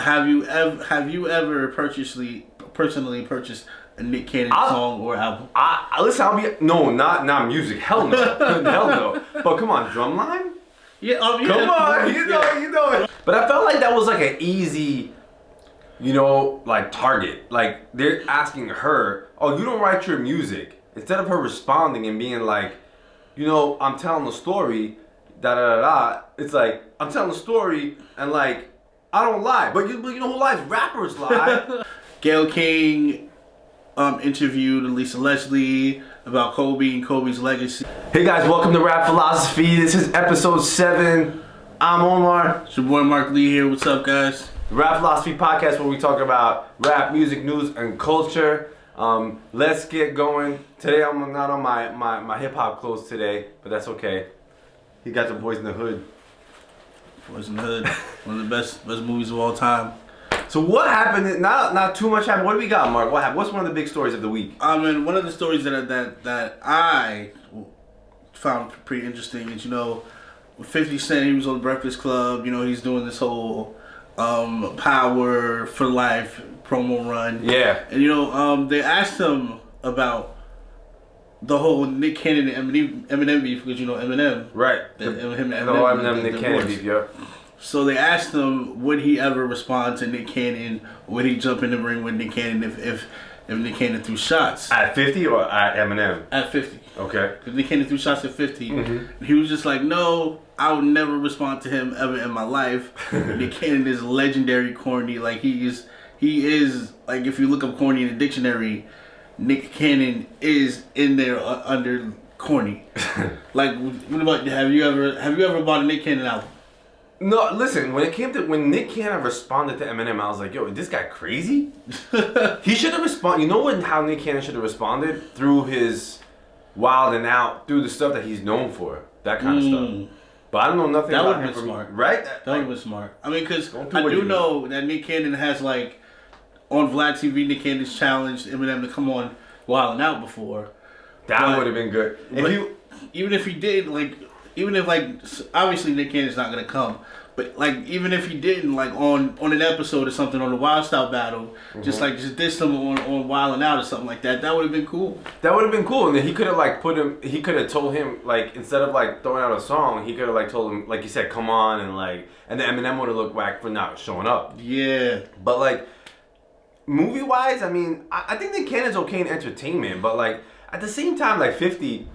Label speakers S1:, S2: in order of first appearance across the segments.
S1: have you ever personally purchased a Nick Cannon song or album?
S2: Listen, not music. Hell no. Hell no. But come on, Drumline?
S1: Yeah,
S2: come on, you know it. But I felt like that was like an easy, like target. Like they're asking her, "Oh, you don't write your music." Instead of her responding and being like, I'm telling a story, it's like, I'm telling a story and like, I don't lie. But you know who lies? Rappers lie.
S1: Gale King interviewed Lisa Leslie about Kobe and Kobe's legacy.
S2: Hey guys, welcome to Rap Philosophy. This is episode 7. I'm Omar.
S1: It's your boy Mark Lee here. What's up, guys?
S2: The Rap Philosophy Podcast, where we talk about rap, music, news, and culture. Let's get going. Today I'm not on my hip hop clothes today, but that's okay. He got the Boys in the Hood.
S1: Boys in the Hood, one of the best movies of all time.
S2: So what happened? Not too much happened. What do we got, Mark? What happened? What's one of the big stories of the week?
S1: One of the stories that I found pretty interesting is, with 50 Cent, he was on the Breakfast Club. He's doing this whole Power for Life promo run.
S2: Yeah.
S1: And they asked him about the whole Nick Cannon and Eminem beef, because Eminem.
S2: Right.
S1: Eminem
S2: Nick Cannon beef, yeah.
S1: So they asked him, would he ever respond to Nick Cannon? Would he jump in the ring with Nick Cannon if Nick Cannon threw shots?
S2: At 50 or at Eminem?
S1: At 50.
S2: Okay.
S1: If Nick Cannon threw shots at 50, he was just like, no, I would never respond to him ever in my life. Nick Cannon is legendary corny. Like he is like, if you look up corny in the dictionary, Nick Cannon is in there under corny. Like, what about, have you ever bought a Nick Cannon album?
S2: No, listen, when Nick Cannon responded to Eminem, I was like, yo, is this guy crazy? He should have responded. How Nick Cannon should have responded? Through his wild and out, through the stuff that he's known for. That kind of stuff. But I don't know nothing about him. That would have been
S1: smart.
S2: Right?
S1: That would have been smart. I mean, because I do know that Nick Cannon has, like, on Vlad TV, Nick Cannon's challenged Eminem to come on Wild and Out before.
S2: That would have been good.
S1: Even if he did, obviously Nick Cannon's not gonna come, but like, even if he didn't, like on an episode or something on the Wild Style Battle, just diss him on Wild and Out or something like that, that would have been cool.
S2: That would have been cool, and then he could have he could have told him, like, instead of like throwing out a song, he could have like told him, like you said, come on, and then Eminem would have looked whack for not showing up.
S1: Yeah.
S2: But like, movie wise, I mean, I think Nick Cannon's okay in entertainment, but like at the same time, like 50.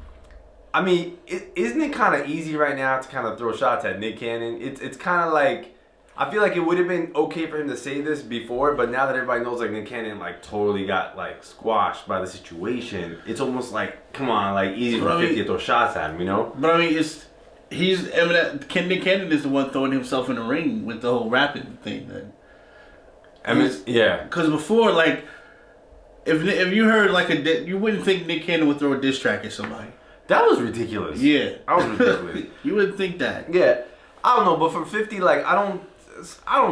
S2: I mean, isn't it kind of easy right now to kind of throw shots at Nick Cannon? It's kind of like, I feel like it would have been okay for him to say this before, but now that everybody knows, like, Nick Cannon, like, totally got, like, squashed by the situation, it's almost like, come on, like, easy for 50 to throw shots at him,
S1: But I mean, Eminem, Nick Cannon is the one throwing himself in the ring with the whole rapping thing.
S2: Yeah.
S1: Because before, like, if you heard, like, you wouldn't think Nick Cannon would throw a diss track at somebody.
S2: That was ridiculous.
S1: Yeah.
S2: That was ridiculous.
S1: You wouldn't think that.
S2: Yeah. I don't know, but for 50, like, I don't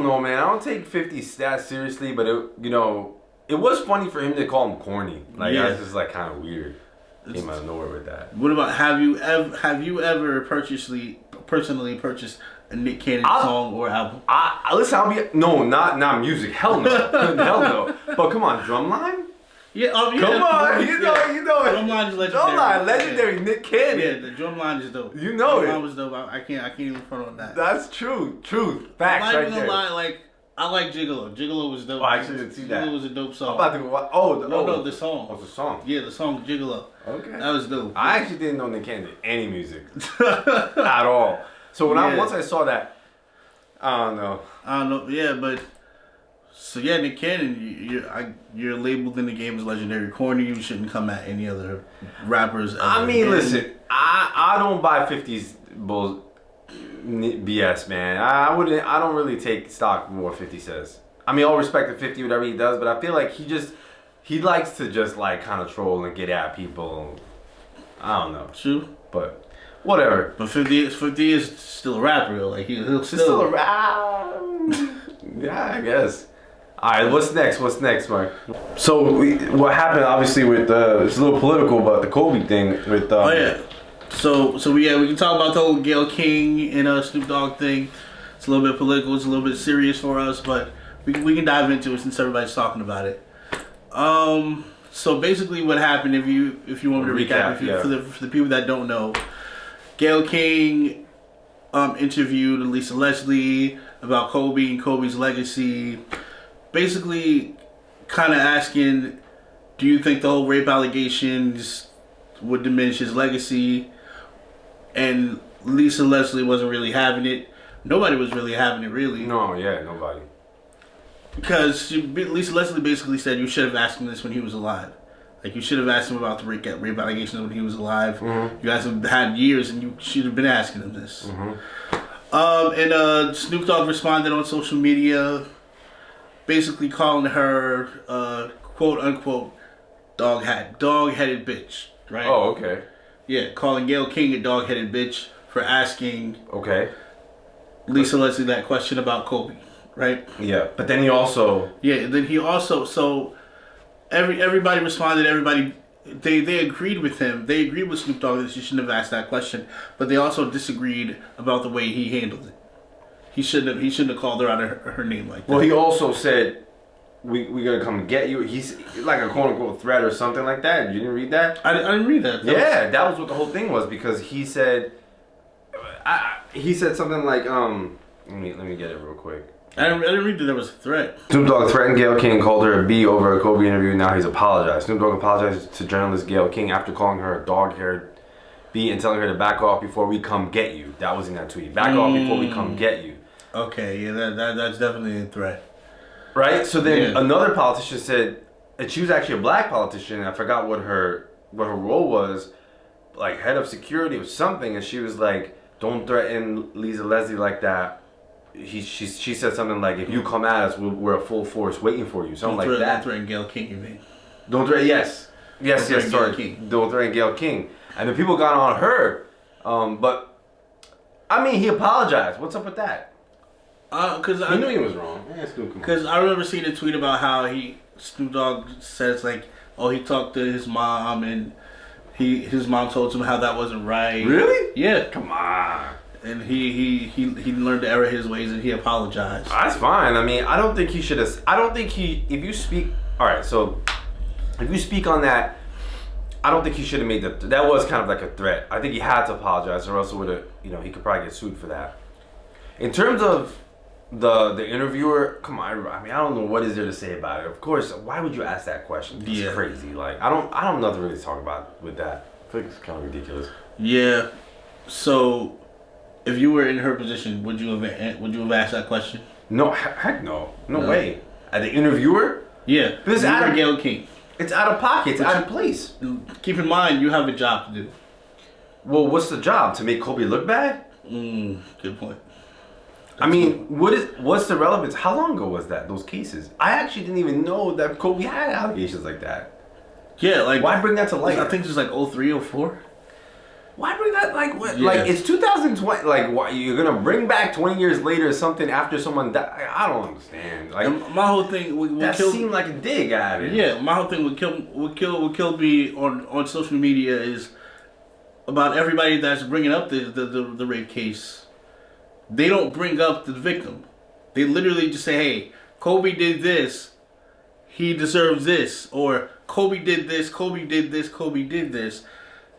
S2: know, man. I don't take 50's stats seriously, but it was funny for him to call him corny. Like, that's just like kind of weird. Came out of nowhere with that.
S1: What about, have you ever personally purchased a Nick Cannon song or album?
S2: Listen, not music. Hell no. Hell no. But come on, Drumline?
S1: Yeah,
S2: come on, you know it.
S1: Drumline is legendary.
S2: Drumline, legendary Nick Cannon.
S1: Yeah, the Drumline is dope.
S2: You know
S1: Drumline was dope. I can't even front on that.
S2: That's true. Facts.
S1: I'm not
S2: even
S1: gonna lie, like, I like Gigolo. Gigolo was dope.
S2: Oh, I actually didn't see that.
S1: Gigolo was a dope song.
S2: I'm about to go.
S1: No, the song.
S2: Oh, the song.
S1: Yeah, the song Gigolo.
S2: Okay.
S1: That was dope.
S2: I actually didn't know Nick Cannon did any music at all. So once I saw that, I don't know.
S1: Yeah, but. So yeah, Nick Cannon, you're labeled in the game as legendary corny. You shouldn't come at any other rappers.
S2: I mean, listen, I don't buy 50's bull BS, man. I don't really take stock from what 50 says. I mean, all respect to 50, whatever he does, but I feel like he likes to just like kind of troll and get at people. I don't know.
S1: True,
S2: but whatever.
S1: But 50 is still a rapper, though. Like he'll
S2: still a rapper. Yeah, I guess. All right, what's next, Mark? So what happened, obviously, with it's a little political, but the Kobe thing with.
S1: Oh yeah. So we can talk about the whole Gale King and Snoop Dogg thing. It's a little bit political. It's a little bit serious for us, but we can dive into it since everybody's talking about it. So basically, what happened? If you want me to recap, for the people that don't know, Gale King interviewed Lisa Leslie about Kobe and Kobe's legacy. Basically, kind of asking, do you think the whole rape allegations would diminish his legacy? And Lisa Leslie wasn't really having it. Nobody was really having it, really.
S2: No, yeah, nobody.
S1: Because Lisa Leslie basically said you should have asked him this when he was alive. Like, you should have asked him about the rape allegations when he was alive. Mm-hmm. You guys have had years, and you should have been asking him this. Mm-hmm. And Snoop Dogg responded on social media, basically calling her, quote unquote, dog-headed bitch. Right?
S2: Oh, okay.
S1: Yeah, calling Gale King a dog-headed bitch for asking Lisa Leslie that question about Kobe. Right?
S2: Yeah, but then he also...
S1: Yeah, then he also... So, everybody responded, they agreed with him. They agreed with Snoop Dogg that she shouldn't have asked that question, but they also disagreed about the way he handled it. He shouldn't have called her out of her name like that.
S2: Well, he also said, we gonna come get you. He's like a quote-unquote threat or something like that. You didn't read that?
S1: I didn't read that.
S2: That was what the whole thing was, because he said... he said something like, let me get it real quick.
S1: I didn't read that there was a threat.
S2: Snoop Dogg threatened Gale King, called her a B over a Kobe interview. Now he's apologized. Snoop Dogg apologized to journalist Gale King after calling her a dog-haired B and telling her to back off before we come get you. That was in that tweet. Back off before we come get you.
S1: Okay, yeah, that's definitely a threat.
S2: Right? So then another politician said, and she was actually a black politician, and I forgot what her role was, like head of security or something, and she was like, don't threaten Lisa Leslie like that. She said something like, if you come at us, we're a full force waiting for you. Something like that.
S1: Don't threaten Gale King, you mean?
S2: Don't threaten, yes, sorry. Don't threaten Gale King. And the people got on her. But, I mean, he apologized. What's up with that?
S1: He
S2: knew he was wrong.
S1: Because I remember seeing a tweet about how Snoop Dogg says, like, he talked to his mom, and his mom told him how that wasn't right.
S2: Really?
S1: Yeah.
S2: Come on.
S1: And he learned to err his ways, and he apologized.
S2: That's fine. I mean, I don't think he should have. I don't think if you speak. All right, so if you speak on that, I don't think he should have made that was kind of like a threat. I think he had to apologize, or else it would have. He could probably get sued for that. In terms of the interviewer, come on. I mean, I don't know what is there to say about it. Of course, why would you ask that question? It's crazy. Like, I don't have nothing really to talk about with that. I think it's kind of ridiculous.
S1: Yeah. So, if you were in her position, would you have asked that question?
S2: No, heck no. No way. At the interviewer?
S1: Yeah.
S2: This is out of
S1: Gale King.
S2: It's out of pocket. It's out of place.
S1: Keep in mind, you have a job to do.
S2: Well, what's the job? To make Kobe look bad?
S1: Good point.
S2: I mean, what's the relevance? How long ago was that? Those cases? I actually didn't even know that Kobe had allegations like that.
S1: Yeah, like,
S2: why bring that to light?
S1: I think it's like 03, 04.
S2: Why bring that, like, what? Yeah. Like, it's 2020. Like, what, you're gonna bring back 20 years later something after someone died? I don't understand. Like,
S1: and my whole thing would
S2: seemed like a dig at it.
S1: Yeah, my whole thing would kill me on social media is about everybody that's bringing up the rape case. They don't bring up the victim. They literally just say, "Hey, Kobe did this. He deserves this," or "Kobe did this. Kobe did this. Kobe did this."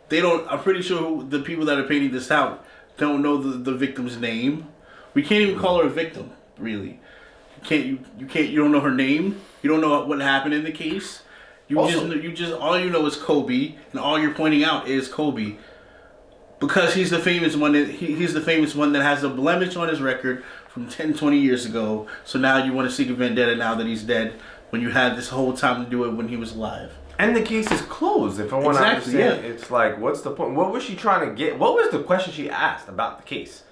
S1: They don't. I'm pretty sure the people that are painting this out don't know the victim's name. We can't even call her a victim, really. You don't know her name. You don't know what happened in the case. All you know is Kobe, and all you're pointing out is Kobe, because he's the famous one. He's the famous one that has a blemish on his record from 10, 20 years ago. So now you want to seek a vendetta now that he's dead, when you had this whole time to do it when he was alive.
S2: And the case is closed, if I want to understand. Yeah. It's like, what's the point? What was she trying to get? What was the question she asked about the case?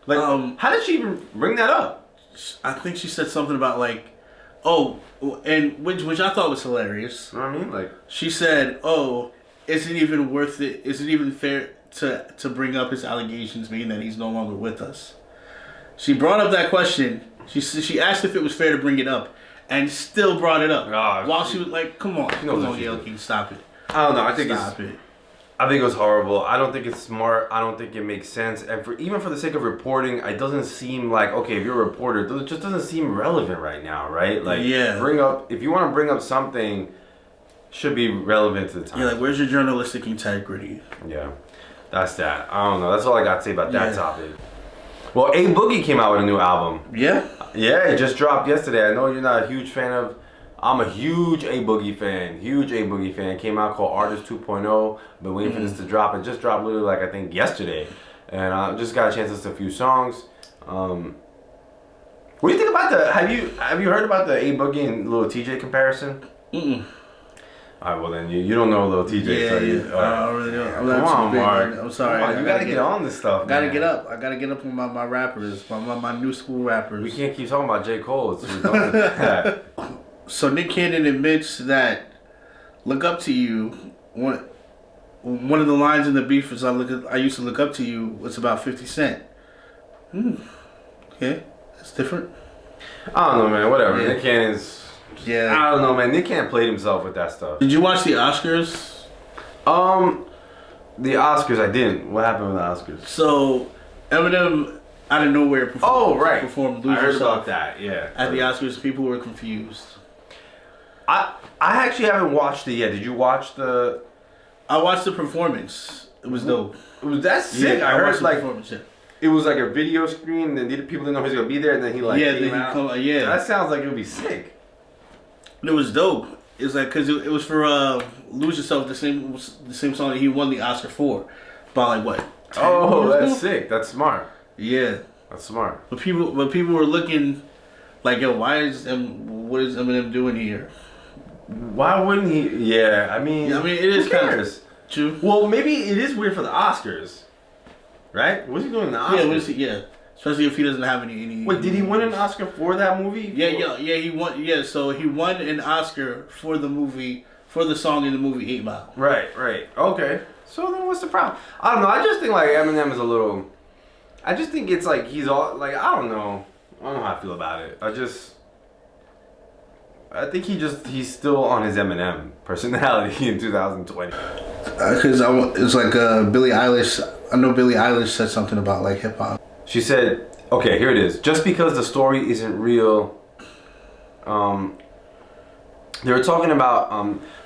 S2: Like, how did she even bring that up?
S1: I think she said something about, like, and which I thought was hilarious.
S2: You know what I mean? Like,
S1: she said, is it even worth it? Is it even fair to bring up his allegations, meaning that he's no longer with us? She brought up that question. She asked if it was fair to bring it up, and still brought it up. While she was like, come on, Gale King, stop it.
S2: I don't know. I think
S1: stop it.
S2: I think it was horrible. I don't think it's smart. I don't think it makes sense. And even for the sake of reporting, it doesn't seem like, okay, if you're a reporter, it just doesn't seem relevant right now, right? Like, if you want to bring up something, should be relevant to the time.
S1: Yeah, like, where's your journalistic integrity?
S2: Yeah, that's that. I don't know. That's all I got to say about that topic. Well, A Boogie came out with a new album.
S1: Yeah?
S2: Yeah, it just dropped yesterday. I know you're not a huge fan of... I'm a huge A Boogie fan. Huge A Boogie fan. It came out called Artist 2.0. Been waiting for this to drop. It just dropped literally like I think yesterday. And I just got a chance to listen to a few songs. What do you think about the... Have you heard about the A Boogie and Lil TJ comparison?
S1: Mm-mm.
S2: Alright, well then you don't know Lil TJ. So you,
S1: I don't really know.
S2: Come on, Mark.
S1: I'm sorry.
S2: Come on, you gotta get on this stuff.
S1: I gotta get up. I gotta get up with my rappers, my new school rappers.
S2: We can't keep talking about J. Cole.
S1: So Nick Cannon admits that "Look Up to You." One of the lines in the beef is I used to look up to you. It's about 50 Cent. Okay, that's different.
S2: I don't know, man. Whatever. Nick Cannon's.
S1: Yeah.
S2: I don't know, man. Nick Cannon played himself with that stuff.
S1: Did you watch the Oscars?
S2: The Oscars, I didn't. What happened with the Oscars?
S1: So, Eminem out of nowhere performed "Lose
S2: I heard
S1: Yourself"
S2: about that. Yeah.
S1: at the Oscars. People were confused.
S2: I actually haven't watched it yet. Did you watch the?
S1: I watched the performance. It was dope.
S2: That's sick.
S1: Yeah,
S2: I heard
S1: watched
S2: like
S1: the performance. Yeah.
S2: it was like a video screen, and people didn't know he was gonna be there, and then he like came out. That sounds like it would be sick.
S1: It was dope. It was like because it was for "Lose Yourself," the same song that he won the Oscar for, by like what?
S2: That's sick. That's smart.
S1: Yeah,
S2: that's smart.
S1: But people were looking like, yo, what is Eminem doing here?
S2: Why wouldn't he? Yeah, I mean,
S1: it is kind of
S2: true. Well, maybe it is weird for the Oscars, right? What's he doing in the Oscars?
S1: Yeah, especially if he doesn't have any.
S2: Wait, did he win an Oscar for that movie?
S1: Yeah, he won. Yeah, so he won an Oscar for the movie, for the song in the movie 8 Mile.
S2: Right. Okay. So then, what's the problem? I don't know. I just think like Eminem is a little. I just think it's like he's all like I don't know how I feel about it. I think he's still on his Eminem personality in 2020.
S1: Because it's like Billie Eilish. I know Billie Eilish said something about like hip hop.
S2: She said, "Okay, here it is. Just because the story isn't real." They were talking about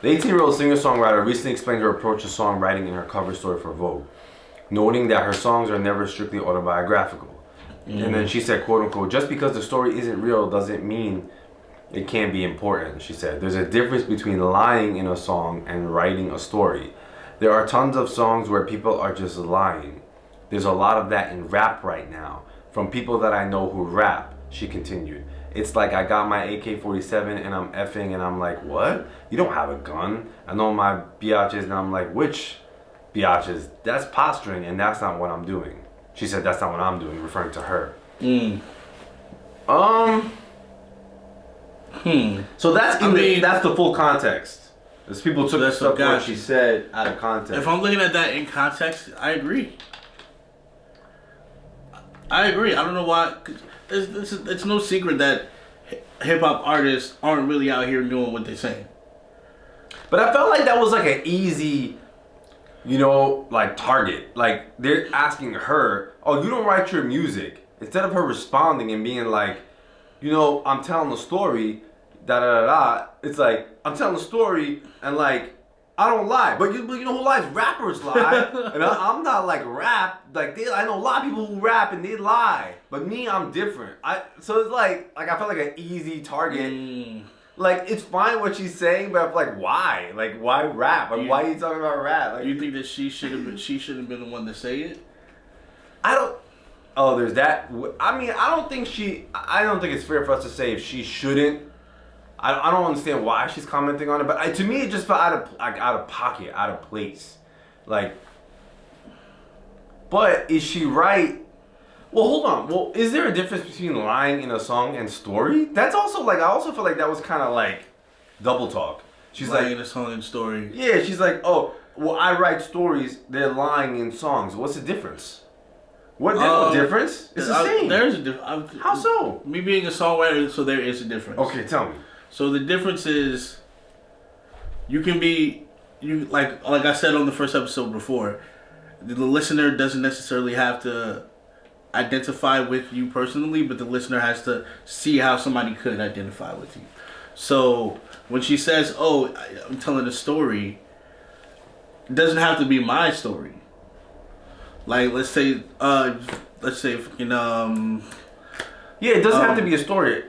S2: the 18-year-old singer-songwriter recently explained her approach to songwriting in her cover story for Vogue, noting that her songs are never strictly autobiographical. And then she said, quote unquote, "Just because the story isn't real doesn't mean it can't be important." She said, "There's a difference between lying in a song and writing a story. There are tons of songs where people are just lying. There's a lot of that in rap right now, from people that I know who rap," she continued. "It's like I got my AK-47 and I'm effing and I'm like, what? You don't have a gun. I know my biatches and I'm like, which biatches? That's posturing and that's not what I'm doing." She said, "That's not what I'm doing," referring to her. So that's the full context. As people took stuff what she said out of context.
S1: If I'm looking at that in context, I agree. I don't know why. It's no secret that hip hop artists aren't really out here doing what they're saying.
S2: But I felt like that was like an easy, like target. Like they're asking her, "Oh, you don't write your music." Instead of her responding and being like, "I'm telling a story, da da da da." It's like, I'm telling a story and like, I don't lie. But you know who lies? Rappers lie. And I'm not like rap. Like I know a lot of people who rap and they lie. But me, I'm different. So it's like I felt like an easy target. Like it's fine what she's saying, but I'm like, why? Like why rap? Like why are you talking about rap? Like,
S1: you think that she should have been the one to say it?
S2: I don't. Oh, there's that. I mean, I don't think it's fair for us to say if she shouldn't. I don't understand why she's commenting on it, but to me it just felt out of pocket, out of place. Like, but is she right? Well, hold on. Well, is there a difference between lying in a song and story? That's also like I also feel like that was kind of like double talk. She's
S1: lying in a song and story.
S2: Yeah, she's like, "Oh, well, I write stories. They're lying in songs. What's the difference?" There's no difference. It's the same.
S1: There's a difference.
S2: How so?
S1: Me being a songwriter, so there is a difference.
S2: Okay, tell me.
S1: So the difference is, you can be you like I said on the first episode before, the listener doesn't necessarily have to identify with you personally, but the listener has to see how somebody could identify with you. So when she says, "Oh, I'm telling a story," it doesn't have to be my story. Like let's say fucking
S2: Yeah, it doesn't have to be a story.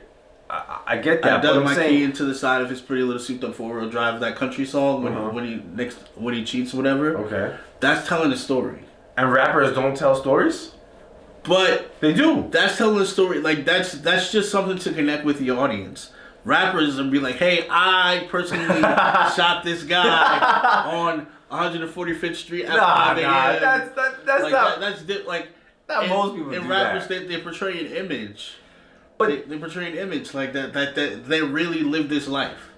S2: I get that.
S1: I dug my key into the side of his pretty little souped up 4-wheel drive, that country song when he cheats or whatever.
S2: Okay.
S1: That's telling a story.
S2: And rappers don't tell stories?
S1: But
S2: they do.
S1: That's telling a story. Like that's just something to connect with the audience. Rappers will be like, "Hey, I personally shot this guy on 145th Street at 5 a.m."
S2: That's
S1: like,
S2: not.
S1: Not
S2: most people.
S1: And
S2: do
S1: rappers,
S2: that.
S1: They portray an image.
S2: But
S1: they portray an image like that they really live this life.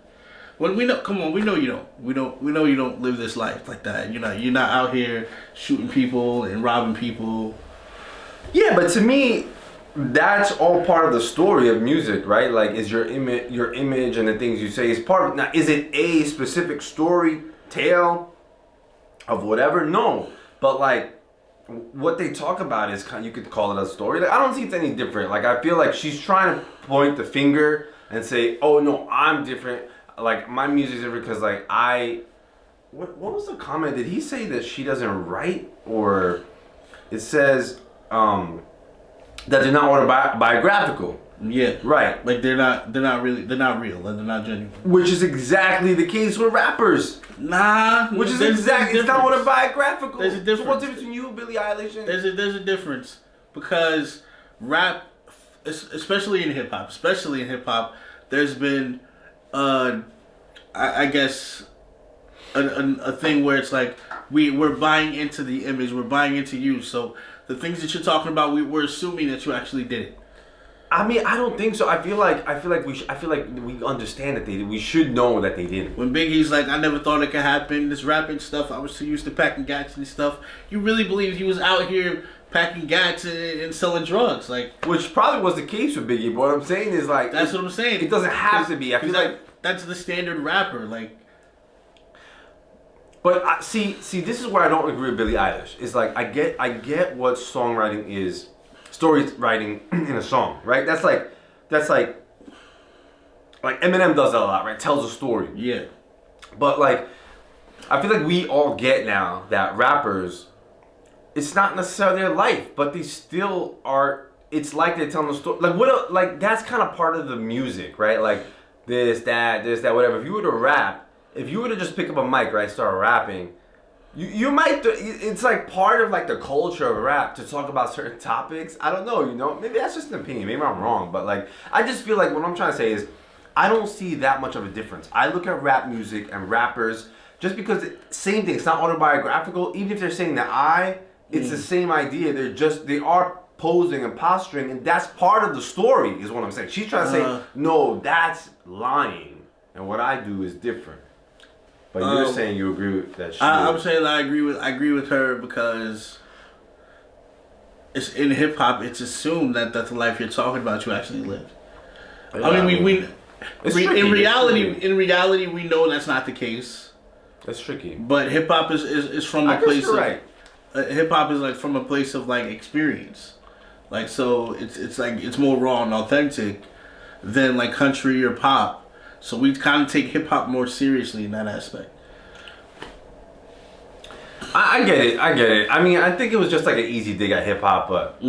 S1: When we know, come on, we know you don't. We know you don't live this life like that. You're not out here shooting people and robbing people.
S2: Yeah, but to me, that's all part of the story of music, right? Like, is your image and the things you say is part of. Now, is it a specific story tale of whatever? No, but like. What they talk about is you could call it a story. Like, I don't think it's any different. Like, I feel like she's trying to point the finger and say, "Oh no, I'm different. Like, my music's different because like What was the comment? Did he say that she doesn't write, or it says that they're not autobiographical?
S1: Yeah,
S2: right.
S1: Like they're not real. Like they're not genuine.
S2: Which is exactly the case with rappers.
S1: Nah,
S2: which is exactly it's not autobiographical.
S1: There's a difference.
S2: So what's the difference between you, Billie Eilish? And
S1: there's a difference because rap, especially in hip hop, there's been, I guess, a thing where it's like we're buying into the image, we're buying into you. So the things that you're talking about, we're assuming that you actually did it.
S2: I mean, I don't think so. I feel like we understand that they did. We should know that they didn't.
S1: When Biggie's like, "I never thought it could happen. This rapping stuff, I was too used to packing gats and stuff." You really believe he was out here packing gats and selling drugs, like?
S2: Which probably was the case with Biggie. But what I'm saying is like,
S1: that's what I'm saying.
S2: It doesn't have to be. I feel like
S1: that's the standard rapper, like.
S2: But see, this is where I don't agree with Billie Eilish. It's like I get what songwriting is. Story writing in a song, right? That's like Eminem does that a lot, right? Tells a story.
S1: Yeah.
S2: But like, I feel like we all get now that rappers, it's not necessarily their life, but they still are. It's like they're telling a story. Like what? Like that's kind of part of the music, right? Like this, that, whatever. If you were to rap, if you were to just pick up a mic, right, start rapping. You might, it's like part of like the culture of rap to talk about certain topics. I don't know, maybe that's just an opinion. Maybe I'm wrong, but like, I just feel like what I'm trying to say is, I don't see that much of a difference. I look at rap music and rappers, just because, same thing, it's not autobiographical, even if they're saying it's the same idea. They are posing and posturing, and that's part of the story, is what I'm saying. She's trying to say, no, that's lying, and what I do is different. But you're saying you agree with that shit.
S1: I'm saying that I agree with her because it's in hip hop. It's assumed that that's the life you're talking about you actually lived. Yeah, I mean, in reality, we know that's not the case.
S2: That's tricky.
S1: But hip hop is from a place of
S2: right.
S1: Hip hop is like from a place of like experience, like so it's like it's more raw and authentic than like country or pop. So we kind of take hip hop more seriously in that aspect.
S2: I get it. I mean, I think it was just like an easy dig at hip hop, but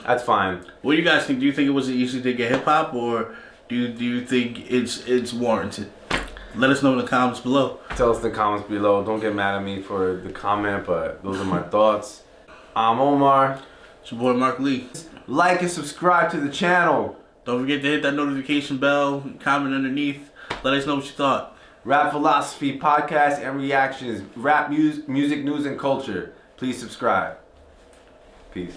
S2: that's fine.
S1: What do you guys think? Do you think it was an easy dig at hip hop, or do you think it's warranted? Let us know in the comments below.
S2: Tell us in the comments below. Don't get mad at me for the comment, but those are my thoughts. I'm Omar.
S1: It's your boy Mark Lee.
S2: Like and subscribe to the channel.
S1: Don't forget to hit that notification bell. Comment underneath. Let us know what you thought.
S2: Rap Philosophy Podcast and Reactions. Rap music, news, and culture. Please subscribe. Peace.